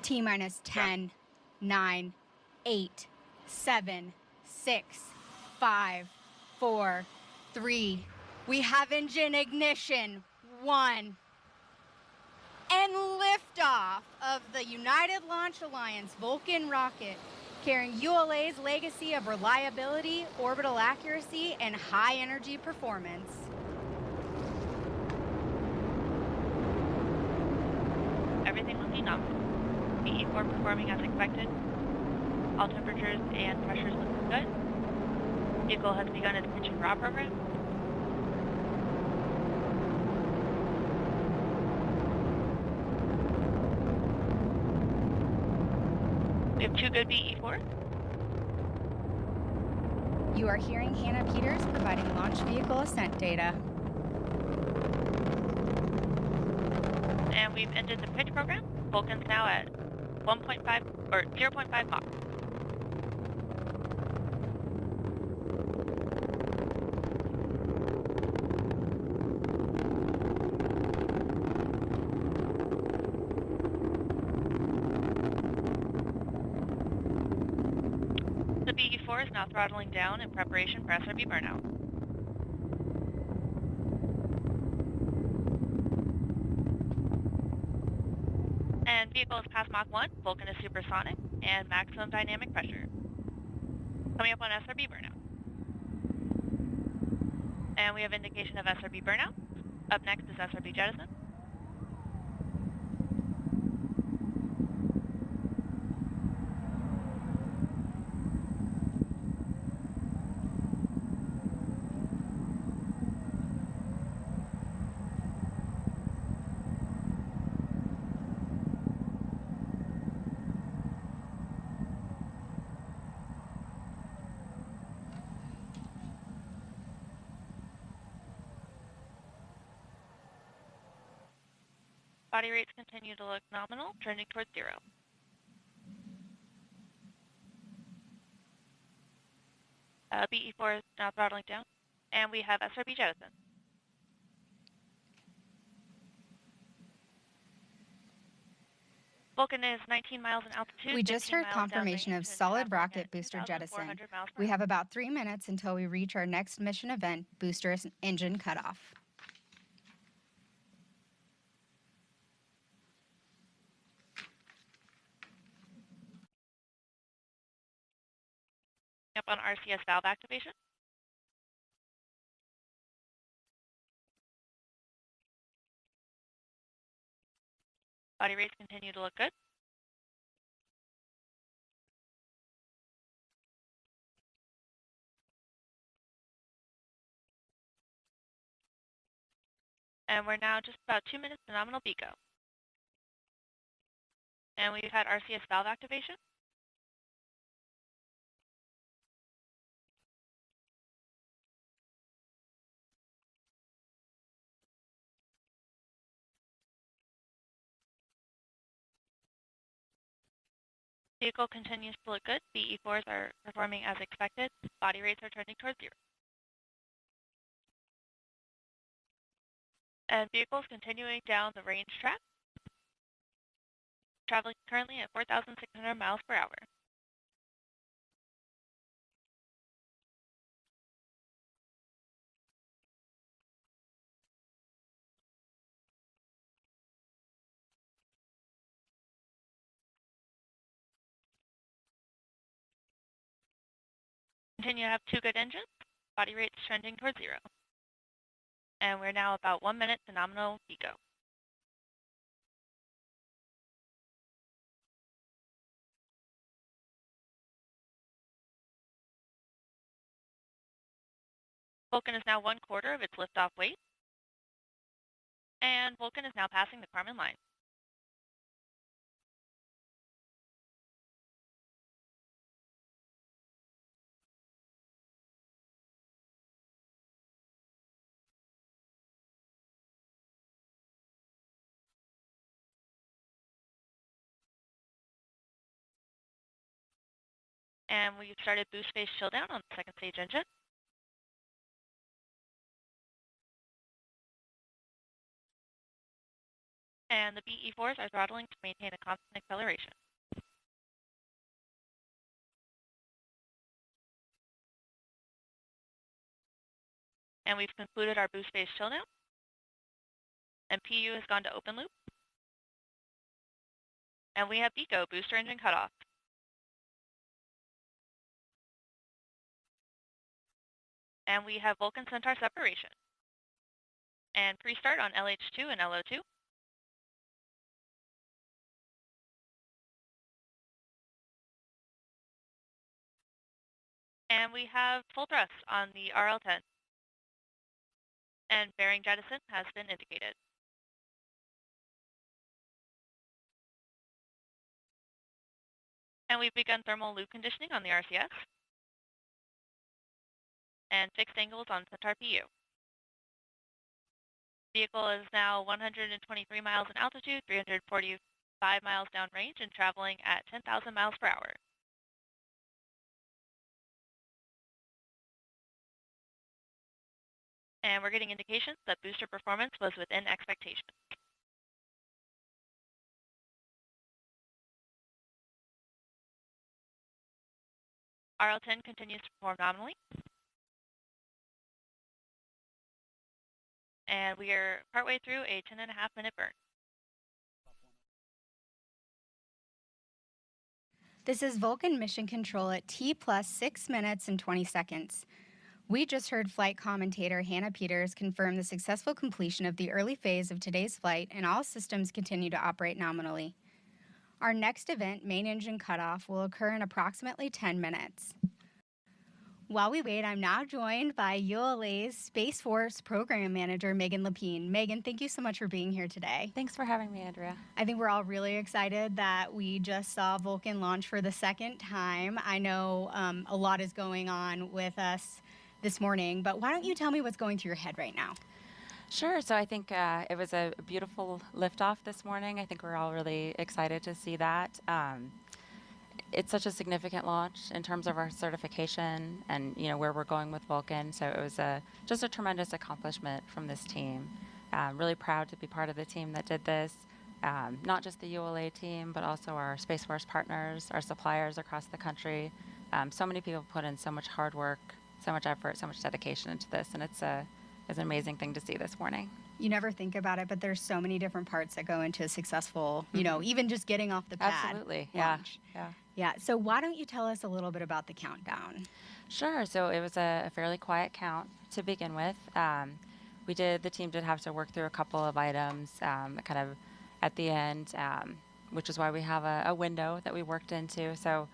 T minus 10, 9, 8, 7, 6, 5, 4, 3. We have engine ignition. 1. And liftoff of the United Launch Alliance Vulcan rocket, carrying ULA's legacy of reliability, orbital accuracy, and high energy performance. Everything looking nominal. BE4 performing as expected. All temperatures and pressures looking good. Vehicle has begun its engine raw program. We have 2 good BE4s. You are hearing Hannah Peters providing launch vehicle ascent data. And we've ended the pitch program. Vulcan's now at 1.5 or 0.5 Mach. The BE4 is now throttling down in preparation for SRB burnout. And vehicle is past Mach 1, Vulcan is supersonic, and maximum dynamic pressure. Coming up on SRB burnout. And we have indication of SRB burnout. Up next is SRB jettison. Body rates continue to look nominal, trending towards 0. BE4 is now throttling down, and we have SRB jettison. Vulcan is 19 miles in altitude. We just heard confirmation of solid rocket booster jettison. We have about 3 minutes until we reach our next mission event, booster engine cutoff. Up on RCS valve activation. Body rates continue to look good. And we're now just about 2 minutes to nominal BECO. And we've had RCS valve activation. Vehicle continues to look good. BE4s are performing as expected. Body rates are trending towards 0. And vehicles continuing down the range track, traveling currently at 4,600 miles per hour. Continue to have 2 good engines. Body rates trending towards 0. And we're now about 1 minute to nominal BECO. Vulcan is now 1/4 of its liftoff weight. And Vulcan is now passing the Kármán line. And we've started boost phase chill down on the second stage engine. And the BE4s are throttling to maintain a constant acceleration. And we've concluded our boost phase chill now. And PU has gone to open loop. And we have BECO, booster engine cutoff. And we have Vulcan Centaur separation. And pre-start on LH2 and LO2. And we have full thrust on the RL10. And bearing jettison has been indicated. And we've begun thermal loop conditioning on the RCS. And fixed angles on Centaur PU. Vehicle is now 123 miles in altitude, 345 miles downrange, and traveling at 10,000 miles per hour. And we're getting indications that booster performance was within expectations. RL10 continues to perform nominally. And we are partway through a 10.5-minute burn. This is Vulcan Mission Control at T plus 6 minutes and 20 seconds. We just heard flight commentator Hannah Peters confirm the successful completion of the early phase of today's flight, and all systems continue to operate nominally. Our next event, main engine cutoff, will occur in approximately 10 minutes. While we wait, I'm now joined by ULA's Space Force Program Manager, Megan Lapine. Megan, thank you so much for being here today. Thanks for having me, Andrea. I think we're all really excited that we just saw Vulcan launch for the second time. I know a lot is going on with us this morning, but why don't you tell me what's going through your head right now? Sure. So I think it was a beautiful liftoff this morning. I think we're all really excited to see that. It's such a significant launch in terms of our certification and where we're going with Vulcan. So it was just a tremendous accomplishment from this team. Really proud to be part of the team that did this. Not just the ULA team, but also our Space Force partners, our suppliers across the country. So many people put in so much hard work, so much effort, so much dedication into this, and it's an amazing thing to see this morning. You never think about it, but there's so many different parts that go into a successful, even just getting off the pad. Absolutely, launch. Yeah. So why don't you tell us a little bit about the countdown? Sure. So it was a fairly quiet count to begin with. The team did have to work through a couple of items kind of at the end, which is why we have a window that we worked into. So